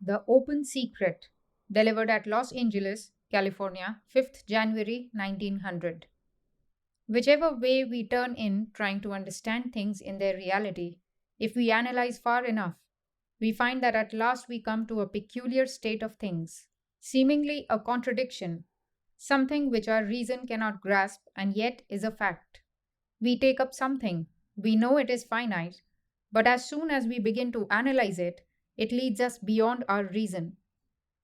The Open Secret, delivered at Los Angeles, California, 5th January 1900. Whichever way we turn in trying to understand things in their reality, if we analyze far enough, we find that at last we come to a peculiar state of things, seemingly a contradiction, something which our reason cannot grasp and yet is a fact. We take up something, we know it is finite, but as soon as we begin to analyze it, it leads us beyond our reason.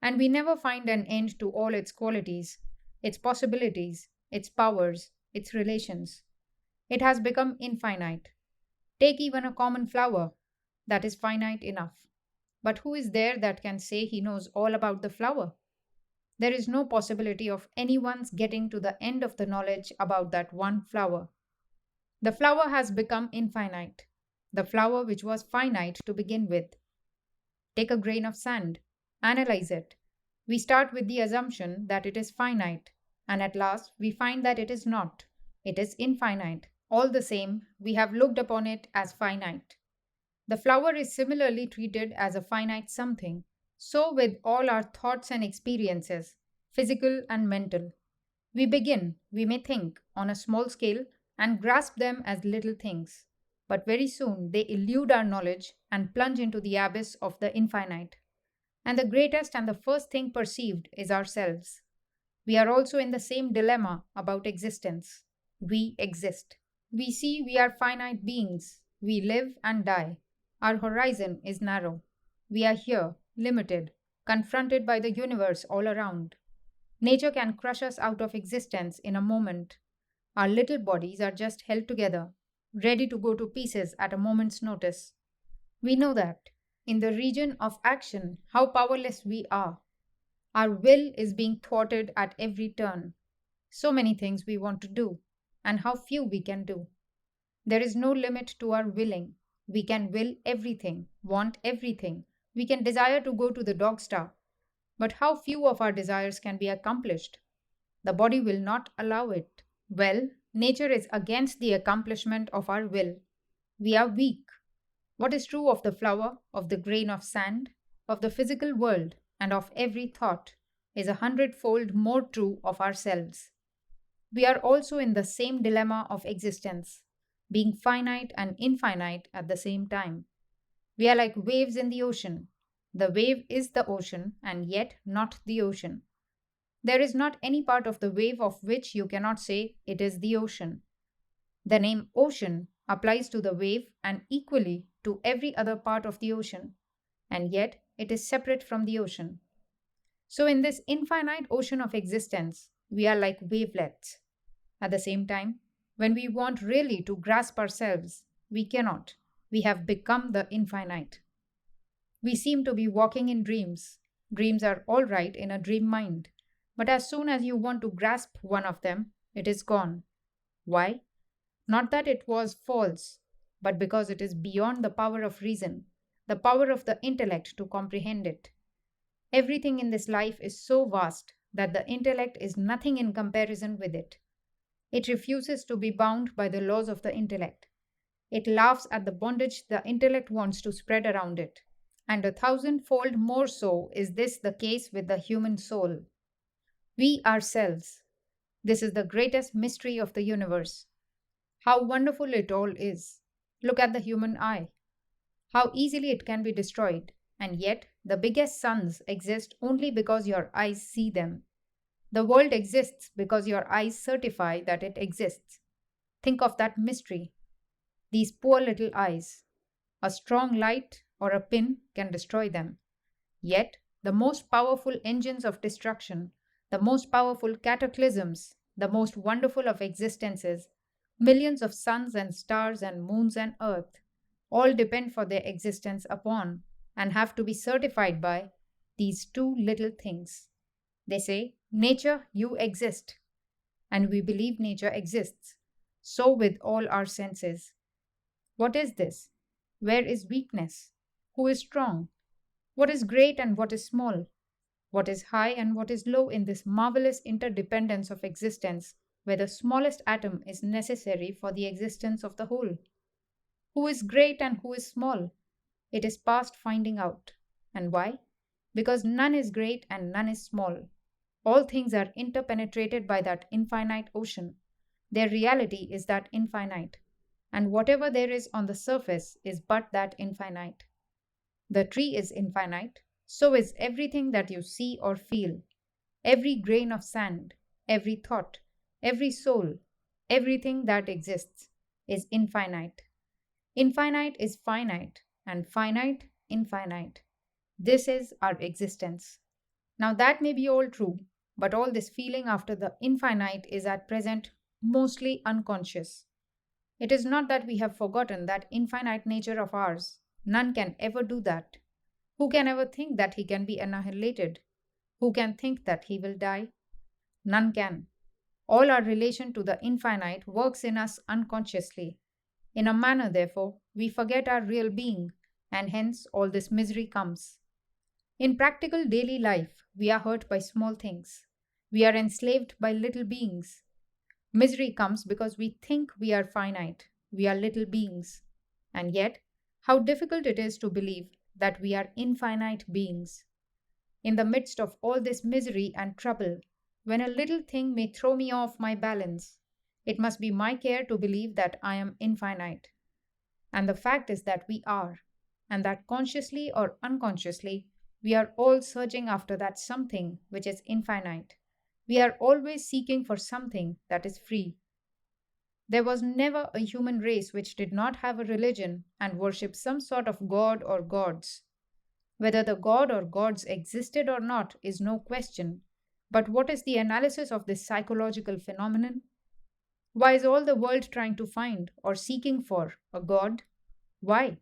And we never find an end to all its qualities, its possibilities, its powers, its relations. It has become infinite. Take even a common flower, that is finite enough. But who is there that can say he knows all about the flower? There is no possibility of anyone's getting to the end of the knowledge about that one flower. The flower has become infinite, the flower which was finite to begin with. Take a grain of sand, analyze it. We start with the assumption that it is finite, and at last we find that it is not. It is infinite. All the same, we have looked upon it as finite. The flower is similarly treated as a finite something. So, with all our thoughts and experiences, physical and mental. We begin, we may think, on a small scale and grasp them as little things. But very soon they elude our knowledge and plunge into the abyss of the infinite. And the greatest and the first thing perceived is ourselves. We are also in the same dilemma about existence. We exist. We see we are finite beings. We live and die. Our horizon is narrow. We are here, limited, confronted by the universe all around. Nature can crush us out of existence in a moment. Our little bodies are just held together, ready to go to pieces at a moment's notice. We know that, in the region of action, how powerless we are. Our will is being thwarted at every turn. So many things we want to do, and how few we can do. There is no limit to our willing. We can will everything, want everything. We can desire to go to the dog star. But how few of our desires can be accomplished? The body will not allow it. Well, nature is against the accomplishment of our will. We are weak. What is true of the flower, of the grain of sand, of the physical world, and of every thought is 100-fold more true of ourselves. We are also in the same dilemma of existence, being finite and infinite at the same time. We are like waves in the ocean. The wave is the ocean and yet not the ocean. There is not any part of the wave of which you cannot say it is the ocean. The name ocean applies to the wave and equally to every other part of the ocean, and yet it is separate from the ocean. So, in this infinite ocean of existence, we are like wavelets. At the same time, when we want really to grasp ourselves, we cannot. We have become the infinite. We seem to be walking in dreams. Dreams are all right in a dream mind. But as soon as you want to grasp one of them, it is gone. Why? Not that it was false, but because it is beyond the power of reason, the power of the intellect to comprehend it. Everything in this life is so vast that the intellect is nothing in comparison with it. It refuses to be bound by the laws of the intellect. It laughs at the bondage the intellect wants to spread around it. And 1,000-fold more so is this the case with the human soul. We ourselves. This is the greatest mystery of the universe. How wonderful it all is. Look at the human eye. How easily it can be destroyed, and yet the biggest suns exist only because your eyes see them. The world exists because your eyes certify that it exists. Think of that mystery. These poor little eyes. A strong light or a pin can destroy them. Yet, the most powerful engines of destruction, the most powerful cataclysms, the most wonderful of existences, millions of suns and stars and moons and earth, all depend for their existence upon and have to be certified by these two little things. They say, Nature, you exist. And we believe nature exists. So with all our senses. What is this? Where is weakness? Who is strong? What is great and what is small? What is high and what is low in this marvelous interdependence of existence, where the smallest atom is necessary for the existence of the whole? Who is great and who is small? It is past finding out. And why? because none is great and none is small. All things are interpenetrated by that infinite ocean. Their reality is that infinite, and whatever there is on the surface is but that infinite. The tree is infinite, so is everything that you see or feel. Every grain of sand, every thought, every soul, everything that exists is infinite. Infinite is finite, and finite, infinite. This is our existence. Now, that may be all true, but all this feeling after the infinite is at present mostly unconscious. It is not that we have forgotten that infinite nature of ours. None can ever do that. Who can ever think that he can be annihilated? Who can think that he will die? None can. All our relation to the infinite works in us unconsciously. In a manner, therefore, we forget our real being, and hence all this misery comes. In practical daily life, we are hurt by small things. We are enslaved by little beings. Misery comes because we think we are finite, we are little beings. And yet, how difficult it is to believe that we are infinite beings. In the midst of all this misery and trouble, when a little thing may throw me off my balance, it must be my care to believe that I am infinite. And the fact is that we are, and that consciously or unconsciously, we are all searching after that something which is infinite. We are always seeking for something that is free. There was never a human race which did not have a religion and worship some sort of god or gods. Whether the god or gods existed or not is no question. But what is the analysis of this psychological phenomenon? Why is all the world trying to find or seeking for a god? Why?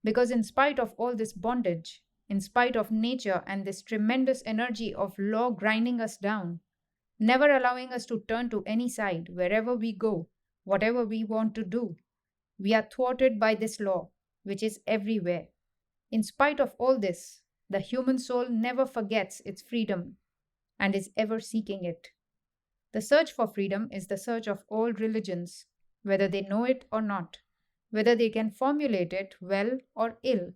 Because in spite of all this bondage, in spite of nature and this tremendous energy of law grinding us down, never allowing us to turn to any side wherever we go, whatever we want to do, we are thwarted by this law, which is everywhere. In spite of all this, the human soul never forgets its freedom and is ever seeking it. The search for freedom is the search of all religions, whether they know it or not, whether they can formulate it well or ill.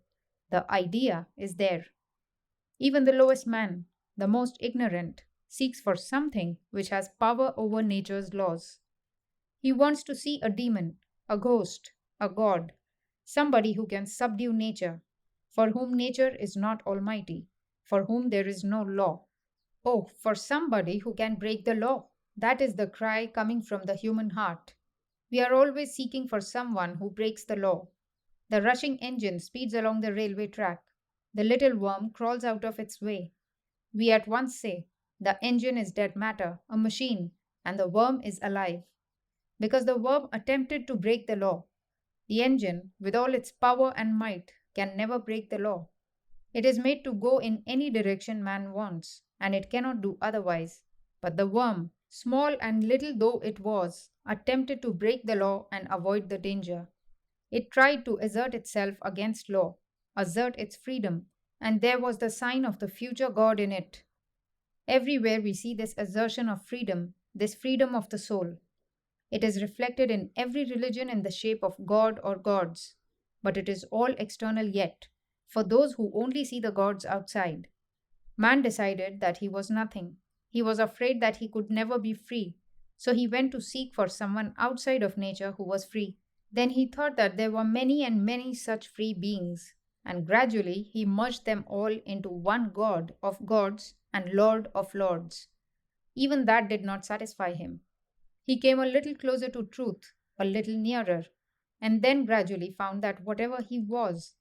The idea is there. Even the lowest man, the most ignorant, seeks for something which has power over nature's laws. He wants to see a demon, a ghost, a god, somebody who can subdue nature, for whom nature is not almighty, for whom there is no law. Oh, for somebody who can break the law. That is the cry coming from the human heart. We are always seeking for someone who breaks the law. The rushing engine speeds along the railway track. The little worm crawls out of its way. We at once say, the engine is dead matter, a machine, and the worm is alive. Because the worm attempted to break the law. The engine, with all its power and might, can never break the law. It is made to go in any direction man wants, and it cannot do otherwise. But the worm, small and little though it was, attempted to break the law and avoid the danger. It tried to assert itself against law, assert its freedom, and there was the sign of the future God in it. Everywhere we see this assertion of freedom, this freedom of the soul. It is reflected in every religion in the shape of God or gods, but it is all external yet, for those who only see the gods outside. Man decided that he was nothing. He was afraid that he could never be free, so he went to seek for someone outside of nature who was free. Then he thought that there were many and many such free beings, and gradually he merged them all into one God of gods and Lord of lords. Even that did not satisfy him. He came a little closer to truth, a little nearer, and then gradually found that whatever he was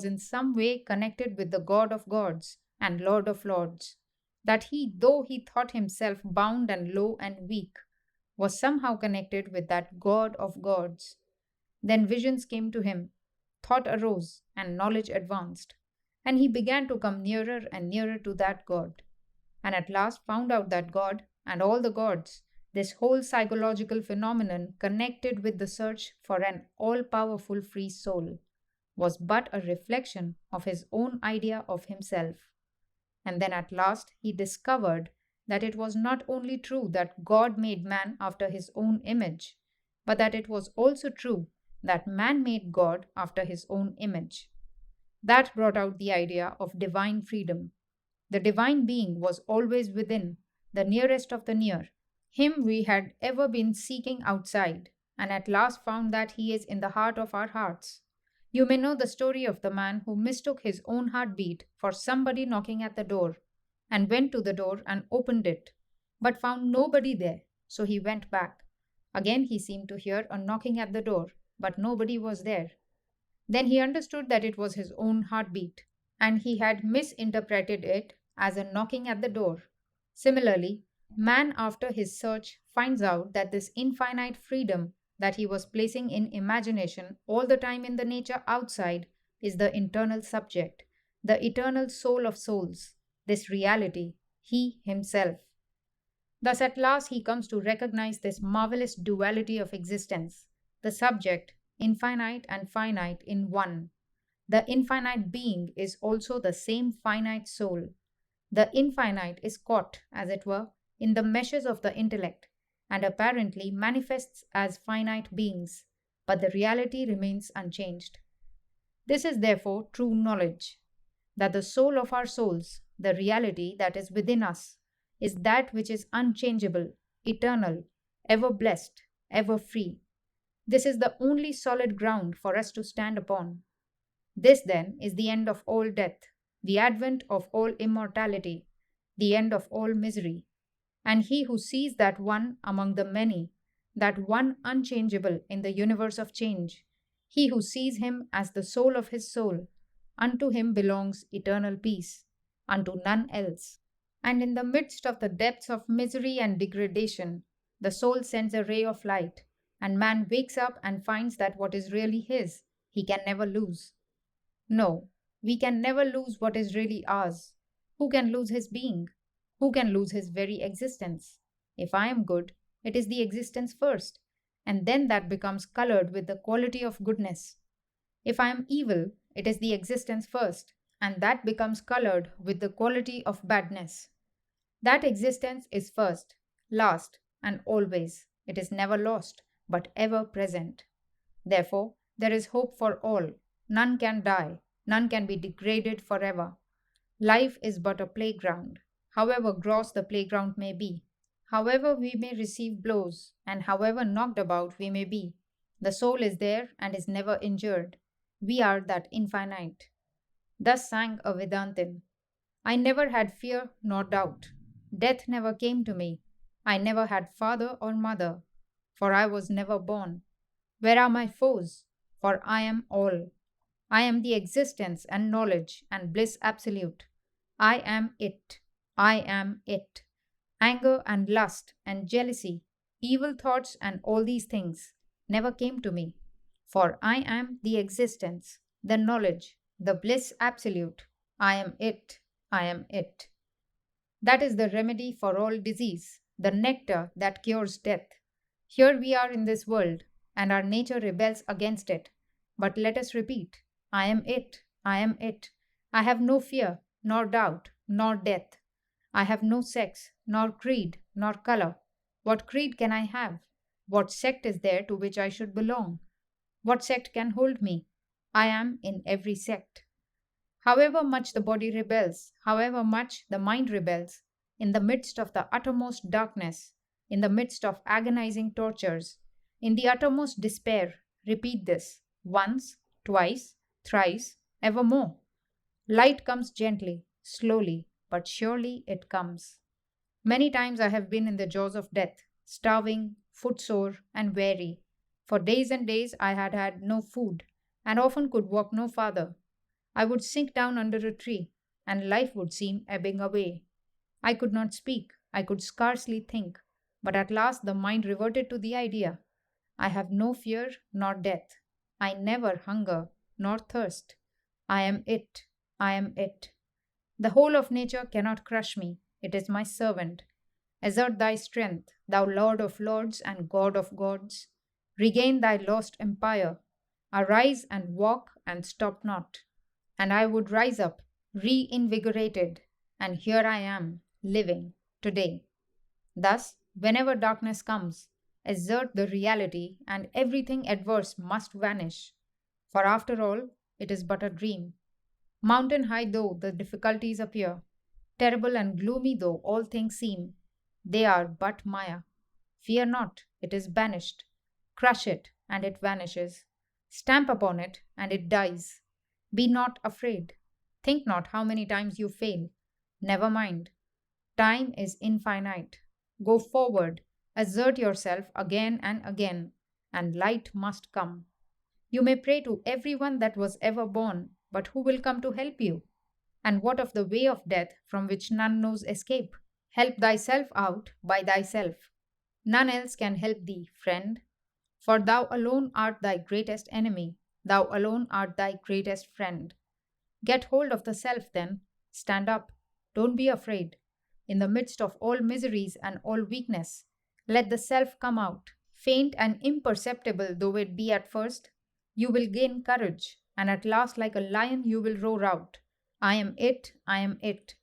in some way connected with the God of gods and Lord of lords. That he, though he thought himself bound and low and weak, was somehow connected with that God of gods. Then visions came to him, thought arose, and knowledge advanced, and he began to come nearer and nearer to that God, and at last found out that God and all the gods, this whole psychological phenomenon connected with the search for an all powerful free soul, was but a reflection of his own idea of himself. And then at last he discovered that it was not only true that God made man after his own image, but that it was also true that man made God after his own image. That brought out the idea of divine freedom. The divine being was always within, the nearest of the near. Him we had ever been seeking outside, and at last found that he is in the heart of our hearts. You may know the story of the man who mistook his own heartbeat for somebody knocking at the door, and went to the door and opened it, but found nobody there, so he went back. Again he seemed to hear a knocking at the door, but nobody was there. Then he understood that it was his own heartbeat, and he had misinterpreted it as a knocking at the door. Similarly, man, after his search, finds out that this infinite freedom that he was placing in imagination all the time in the nature outside is the internal subject, the eternal soul of souls, this reality, he himself. Thus, at last, he comes to recognize this marvelous duality of existence, the subject, infinite and finite in one. The infinite being is also the same finite soul. The infinite is caught, as it were, in the meshes of the intellect, and apparently manifests as finite beings, but the reality remains unchanged. This is therefore true knowledge, that the soul of our souls, the reality that is within us, is that which is unchangeable, eternal, ever blessed, ever free. This is the only solid ground for us to stand upon. This, then, is the end of all death, the advent of all immortality, the end of all misery. And he who sees that one among the many, that one unchangeable in the universe of change, he who sees him as the soul of his soul, unto him belongs eternal peace, unto none else. And in the midst of the depths of misery and degradation, the soul sends a ray of light, and man wakes up and finds that what is really his, he can never lose. No, we can never lose what is really ours. Who can lose his being? Who can lose his very existence? If I am good, it is the existence first, and then that becomes colored with the quality of goodness. If I am evil, it is the existence first, and that becomes colored with the quality of badness. That existence is first, last, and always. It is never lost, but ever present. Therefore, there is hope for all. None can die, none can be degraded forever. Life is but a playground, however gross the playground may be, however we may receive blows, and however knocked about we may be. The soul is there and is never injured. We are that infinite. Thus sang a Vedantin. I never had fear nor doubt. Death never came to me. I never had father or mother, for I was never born. Where are my foes? For I am all. I am the existence and knowledge and bliss absolute. I am it. I am it. Anger and lust and jealousy, evil thoughts and all these things never came to me. For I am the existence, the knowledge, the bliss absolute. I am it. I am it. That is the remedy for all disease, the nectar that cures death. Here we are in this world, and our nature rebels against it. But let us repeat, I am it. I am it. I have no fear, nor doubt, nor death. I have no sex, nor creed, nor color. What creed can I have? What sect is there to which I should belong? What sect can hold me? I am in every sect. However much the body rebels, however much the mind rebels, in the midst of the uttermost darkness, in the midst of agonizing tortures, in the uttermost despair, repeat this once, twice, thrice, evermore. Light comes gently, slowly, but surely it comes. Many times I have been in the jaws of death, starving, footsore, and weary. For days and days I had had no food, and often could walk no farther. I would sink down under a tree, and life would seem ebbing away. I could not speak, I could scarcely think, but at last the mind reverted to the idea. I have no fear nor death. I never hunger nor thirst. I am it. I am it. The whole of nature cannot crush me. It is my servant. Assert thy strength, thou Lord of lords and God of gods. Regain thy lost empire. Arise and walk and stop not. And I would rise up, reinvigorated, and here I am, living, today. Thus, whenever darkness comes, assert the reality, and everything adverse must vanish. For after all, it is but a dream. Mountain high though the difficulties appear, terrible and gloomy though all things seem, they are but Maya. Fear not, it is banished. Crush it, and it vanishes. Stamp upon it, and it dies. Be not afraid. Think not how many times you fail. Never mind. Time is infinite. Go forward, assert yourself again and again, and light must come. You may pray to everyone that was ever born, but who will come to help you? And what of the way of death from which none knows escape? Help thyself out by thyself. None else can help thee, friend, for thou alone art thy greatest enemy, thou alone art thy greatest friend. Get hold of the self then, stand up, don't be afraid. In the midst of all miseries and all weakness, let the self come out. Faint and imperceptible though it be at first, you will gain courage, and at last, like a lion, you will roar out, I am it, I am it.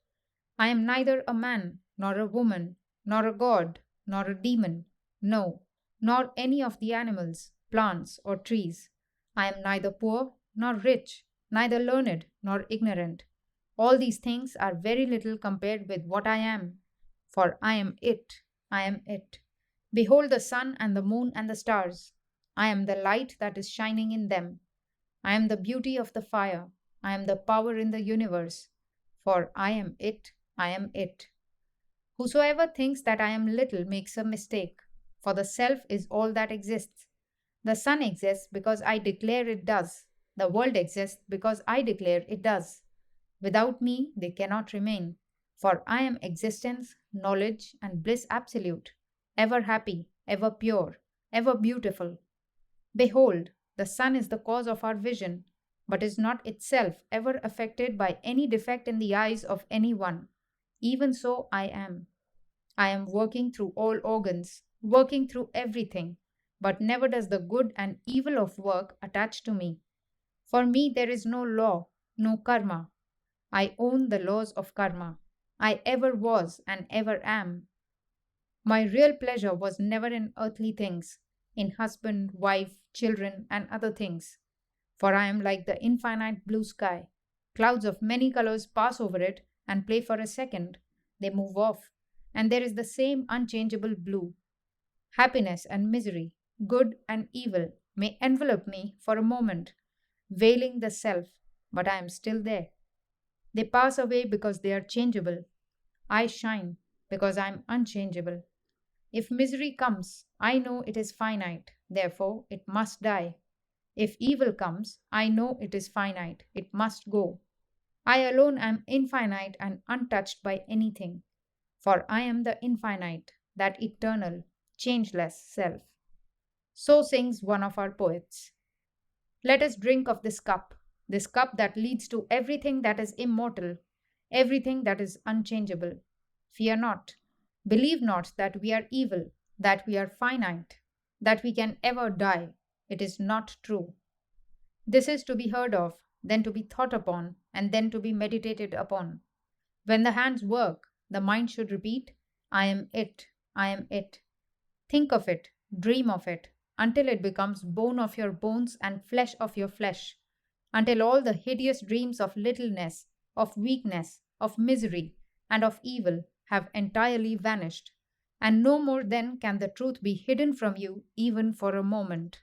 I am neither a man, nor a woman, nor a god, nor a demon, no, nor any of the animals, plants, or trees. I am neither poor nor rich, neither learned nor ignorant. All these things are very little compared with what I am, for I am it, I am it. Behold the sun and the moon and the stars. I am the light that is shining in them. I am the beauty of the fire. I am the power in the universe. For I am it, I am it. Whosoever thinks that I am little makes a mistake, for the self is all that exists. The sun exists because I declare it does. The world exists because I declare it does. Without me, they cannot remain, for I am existence, knowledge, and bliss absolute, ever happy, ever pure, ever beautiful. Behold, the sun is the cause of our vision, but is not itself ever affected by any defect in the eyes of any one. Even so, I am. I am working through all organs, working through everything, but never does the good and evil of work attach to me. For me, there is no law, no karma. I own the laws of karma. I ever was and ever am. My real pleasure was never in earthly things, in husband, wife, children, and other things. For I am like the infinite blue sky. Clouds of many colors pass over it and play for a second. They move off, and there is the same unchangeable blue. Happiness and misery, good and evil, may envelop me for a moment, veiling the self, but I am still there. They pass away because they are changeable. I shine because I am unchangeable. If misery comes, I know it is finite, therefore it must die. If evil comes, I know it is finite, it must go. I alone am infinite and untouched by anything, for I am the infinite, that eternal, changeless self. So sings one of our poets. Let us drink of this cup that leads to everything that is immortal, everything that is unchangeable. Fear not. Believe not that we are evil, that we are finite, that we can ever die. It is not true. This is to be heard of, then to be thought upon, and then to be meditated upon. When the hands work, the mind should repeat, I am it, I am it. Think of it, dream of it, until it becomes bone of your bones and flesh of your flesh, until all the hideous dreams of littleness, of weakness, of misery, and of evil have entirely vanished, and no more then can the truth be hidden from you even for a moment.